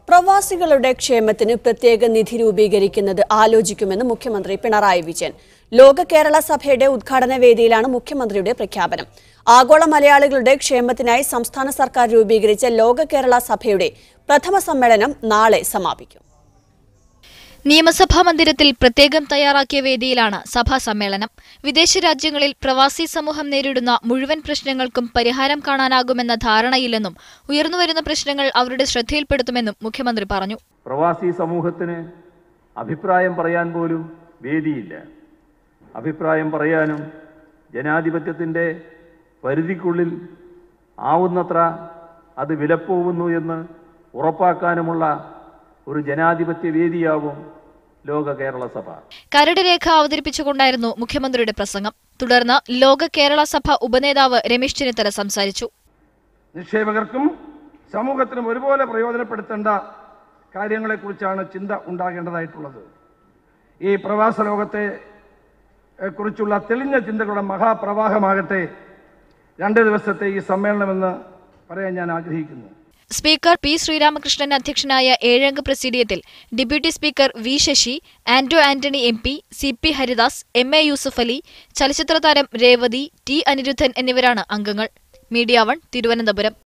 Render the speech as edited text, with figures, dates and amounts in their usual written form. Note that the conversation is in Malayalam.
പ്രവാസികളുടെ ക്ഷേമത്തിന് പ്രത്യേക നിധി രൂപീകരിക്കുന്നത് ആലോചിക്കുമെന്ന് മുഖ്യമന്ത്രി പിണറായി വിജയൻ. ലോക കേരള സഭയുടെ ഉദ്ഘാടന വേദിയിലാണ് മുഖ്യമന്ത്രിയുടെ പ്രഖ്യാപനം. ആഗോള മലയാളികളുടെ ക്ഷേമത്തിനായി സംസ്ഥാന സർക്കാർ രൂപീകരിച്ച ലോക കേരള സഭയുടെ പ്രഥമ സമ്മേളനം നാളെ സമാപിക്കും. നിയമസഭാ മന്ദിരത്തിൽ പ്രത്യേകം തയ്യാറാക്കിയ വേദിയിലാണ് സഭാ സമ്മേളനം. വിദേശ രാജ്യങ്ങളിൽ പ്രവാസി സമൂഹം നേരിടുന്ന മുഴുവൻ പ്രശ്നങ്ങൾക്കും പരിഹാരം കാണാനാകുമെന്ന ധാരണയില്ലെന്നും ഉയർന്നുവരുന്ന പ്രശ്നങ്ങൾ അവരുടെ ശ്രദ്ധയിൽപ്പെടുത്തുമെന്നും മുഖ്യമന്ത്രി പറഞ്ഞു. പ്രവാസി സമൂഹത്തിന് അഭിപ്രായം പറയാൻ പോലും വേദിയില്ല. അഭിപ്രായം പറയാനും ജനാധിപത്യത്തിൻ്റെ പരിധിക്കുള്ളിൽ ആവുന്നത്ര അത് വിലപ്പോവുന്നു എന്ന് ഉറപ്പാക്കാനുമുള്ള ഒരു ജനാധിപത്യ വേദിയാവും ലോക കേരള സഭ. കരട് രേഖ അവതരിപ്പിച്ചുകൊണ്ടായിരുന്നു മുഖ്യമന്ത്രിയുടെ പ്രസംഗം. തുടർന്ന് ലോക കേരള സഭ ഉപനേതാവ് രമേശ് ചെന്നിത്തല സംസാരിച്ചു. നിക്ഷേപകർക്കും സമൂഹത്തിനും ഒരുപോലെ പ്രയോജനപ്പെടുത്തേണ്ട കാര്യങ്ങളെക്കുറിച്ചാണ് ചിന്ത ഉണ്ടാകേണ്ടതായിട്ടുള്ളത്. ഈ പ്രവാസ ലോകത്തെ കുറിച്ചുള്ള തെളിഞ്ഞ ചിന്തകളുടെ മഹാപ്രവാഹമാകട്ടെ 2 ദിവസത്തെ ഈ സമ്മേളനമെന്ന് പറയാൻ ഞാൻ ആഗ്രഹിക്കുന്നു. സ്പീക്കർ പി ശ്രീരാമകൃഷ്ണൻ അധ്യക്ഷനായ 7-അംഗ പ്രസിഡിയത്തിൽ deputy speaker V Sasi, Anto Antony MP, CP Haridas, MA Yusuf Ali, ചലച്ചിത്ര താരം രേവതി, T അനിരുദ്ധൻ എന്നിവരാണ് അംഗങ്ങൾ. മീഡിയ 1 തിരുവനന്തപുരം.